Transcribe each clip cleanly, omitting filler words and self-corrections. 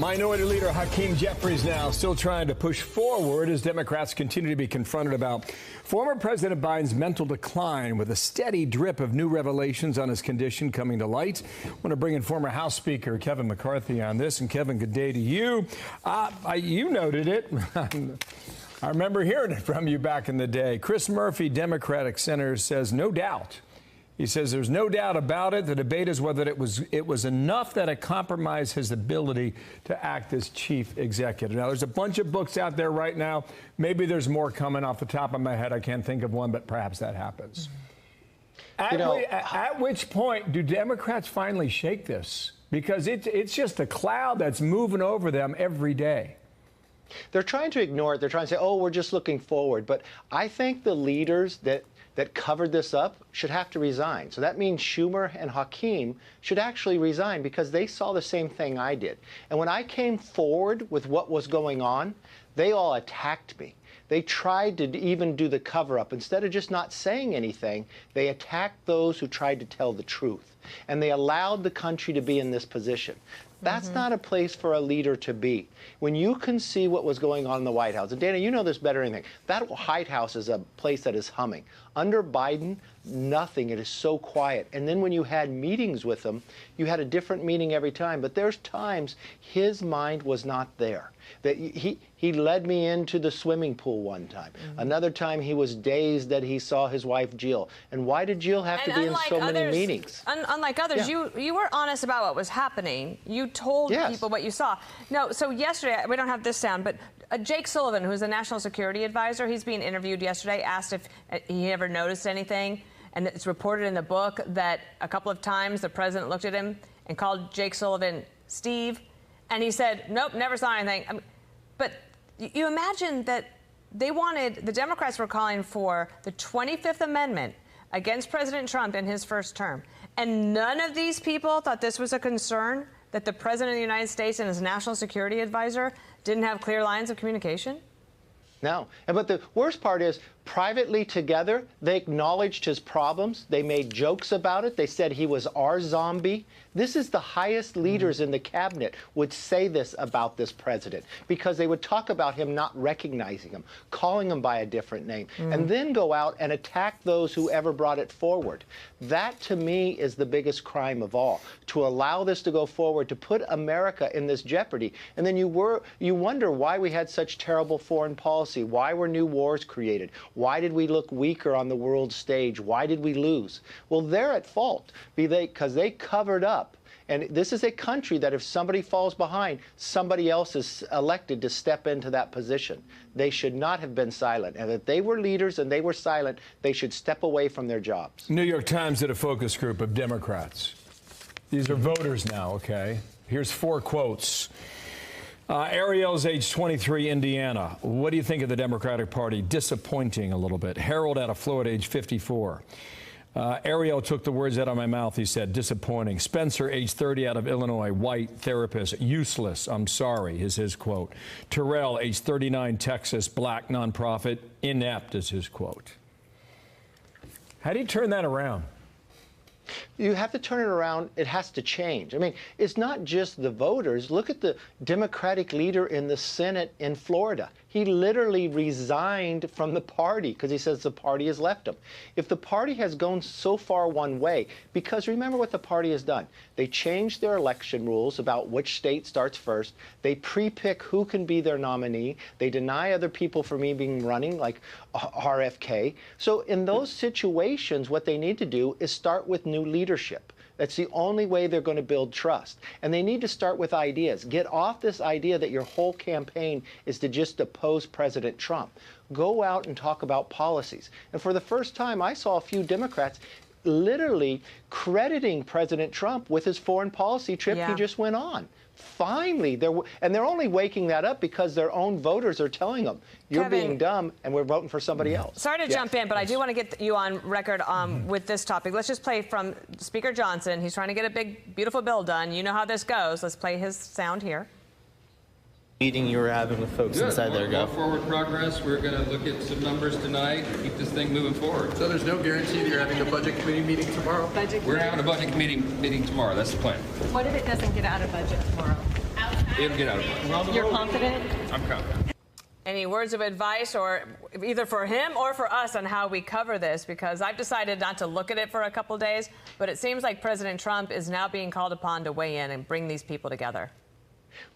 Minority Leader Hakeem Jeffries now still trying to push forward as Democrats continue to be confronted about former President Biden's mental decline, with a steady drip of new revelations on his condition coming to light. I want to bring in former House Speaker Kevin McCarthy on this. And Kevin, good day to you. You noted it. I remember hearing it from you back in the day. Chris Murphy, Democratic senator, says no doubt. He says there's no doubt about it. The debate is whether it was enough that it compromised his ability to act as chief executive. Now, there's a bunch of books out there right now. Maybe there's more coming. Off the top of my head, I can't think of one, but perhaps that happens. At which point do Democrats finally shake this? Because it's just a cloud that's moving over them every day. They're trying to ignore it. They're trying to say, oh, we're just looking forward. But I think the leaders that covered this up should have to resign. So that means Schumer and Hakeem should actually resign, because they saw the same thing I did. And when I came forward with what was going on, they all attacked me. They tried to even do the cover-up. Instead of just not saying anything, they attacked those who tried to tell the truth. And they allowed the country to be in this position. That's not a place for a leader to be. When you can see what was going on in the White House, and Dana, you know this better than anything, that White House is a place that is humming. Under Biden, nothing. It is so quiet. And then when you had meetings with him, you had a different meeting every time. But there's times his mind was not there. That he led me into the swimming pool one time. Another time he was dazed that he saw his wife Jill. And why did Jill have to be in so many meetings? Unlike others, you were honest about what was happening. You told people what you saw. No, so yesterday, we don't have this sound, but Jake Sullivan, who's the National Security Advisor, he's being interviewed yesterday, asked if he ever noticed anything. And it's reported in the book that a couple of times the president looked at him and called Jake Sullivan Steve. And he said, nope, never saw anything. I mean, but you imagine that the Democrats were calling for the 25th Amendment against President Trump in his first term. And none of these people thought this was a concern, that the President of the United States and his National Security Advisor didn't have clear lines of communication? No. But the worst part is, privately together, they acknowledged his problems. They made jokes about it. They said he was our zombie. This is the highest leaders in the cabinet would say this about this president, because they would talk about him not recognizing him, calling him by a different name, and then go out and attack those who ever brought it forward. That, to me, is the biggest crime of all, to allow this to go forward, to put America in this jeopardy. And then you wonder why we had such terrible foreign policy. Why were new wars created? Why did we look weaker on the world stage? Why did we lose? Well, they're at fault because they covered up. And this is a country that if somebody falls behind, somebody else is elected to step into that position. They should not have been silent. And if they were leaders and they were silent, they should step away from their jobs. New York Times did a focus group of Democrats. These are voters now, okay? Here's 4 quotes. Ariel's age 23, Indiana. What do you think of the Democratic Party? Disappointing a little bit. Harold out of Florida, age 54. Ariel took the words out of my mouth, he said. Disappointing. Spencer, age 30, out of Illinois, white, therapist. Useless, I'm sorry, is his quote. Terrell, age 39, Texas, black, nonprofit. Inept is his quote. How do you turn that around? You have to turn it around. It has to change. I mean, it's not just the voters. Look at the Democratic leader in the Senate in Florida. He literally resigned from the party because he says the party has left him. If the party has gone so far one way, because remember what the party has done. They changed their election rules about which state starts first. They pre-pick who can be their nominee. They deny other people from even running, like RFK. So in those situations, what they need to do is start with new leadership. That's the only way they're going to build trust. And they need to start with ideas. Get off this idea that your whole campaign is to just oppose President Trump. Go out and talk about policies. And for the first time, I saw a few Democrats literally crediting President Trump with his foreign policy trip he just went on. Finally, they're only waking that up because their own voters are telling them, you're being dumb and we're voting for somebody else. Sorry to jump in, but I do want to get you on record with this topic. Let's just play from Speaker Johnson. He's trying to get a big, beautiful bill done. You know how this goes. Let's play his sound here. Meeting you were having with folks inside there. Go forward progress. We're going to look at some numbers tonight, keep this thing moving forward. So there's no guarantee that you're having a budget committee meeting tomorrow? We're having a budget committee meeting tomorrow. That's the plan. What if it doesn't get out of budget tomorrow? It'll get out of play. You're confident? I'm confident. Any words of advice, or either for him or for us, on how we cover this? Because I've decided not to look at it for a couple days, but it seems like President Trump is now being called upon to weigh in and bring these people together.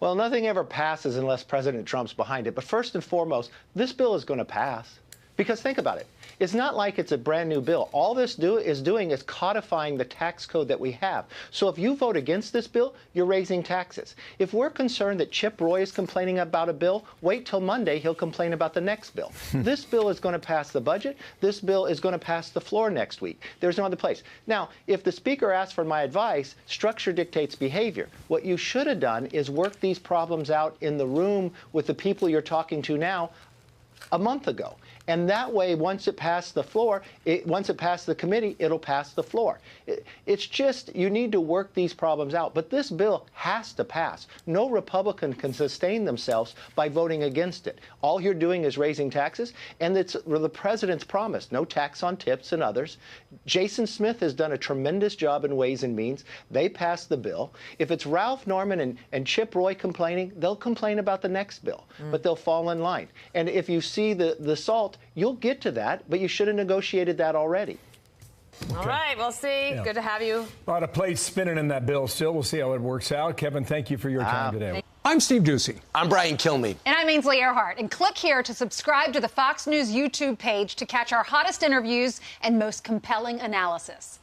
Well, nothing ever passes unless President Trump's behind it. But first and foremost, this bill is going to pass. Because think about it. It's not like it's a brand new bill. All this is doing is codifying the tax code that we have. So if you vote against this bill, you're raising taxes. If we're concerned that Chip Roy is complaining about a bill, wait till Monday, he'll complain about the next bill. This bill is going to pass the budget. This bill is going to pass the floor next week. There's no other place. Now, if the Speaker asks for my advice, structure dictates behavior. What you should have done is work these problems out in the room with the people you're talking to now a month ago. And that way, once it passed the floor, once it passed the committee, it'll pass the floor. It's just, you need to work these problems out. But this bill has to pass. No Republican can sustain themselves by voting against it. All you're doing is raising taxes, and it's the president's promise, no tax on tips and others. Jason Smith has done a tremendous job in Ways and Means. They passed the bill. If it's Ralph Norman and Chip Roy complaining, they'll complain about the next bill, but they'll fall in line. And if you see the SALT, you'll get to that, but you should have negotiated that already. Okay. All right, we'll see. Yeah. Good to have you. A lot of plates spinning in that bill still. We'll see how it works out. Kevin, thank you for your time today. I'm Steve Doocy. I'm Brian Kilmeade. And I'm Ainsley Earhart. And click here to subscribe to the Fox News YouTube page to catch our hottest interviews and most compelling analysis.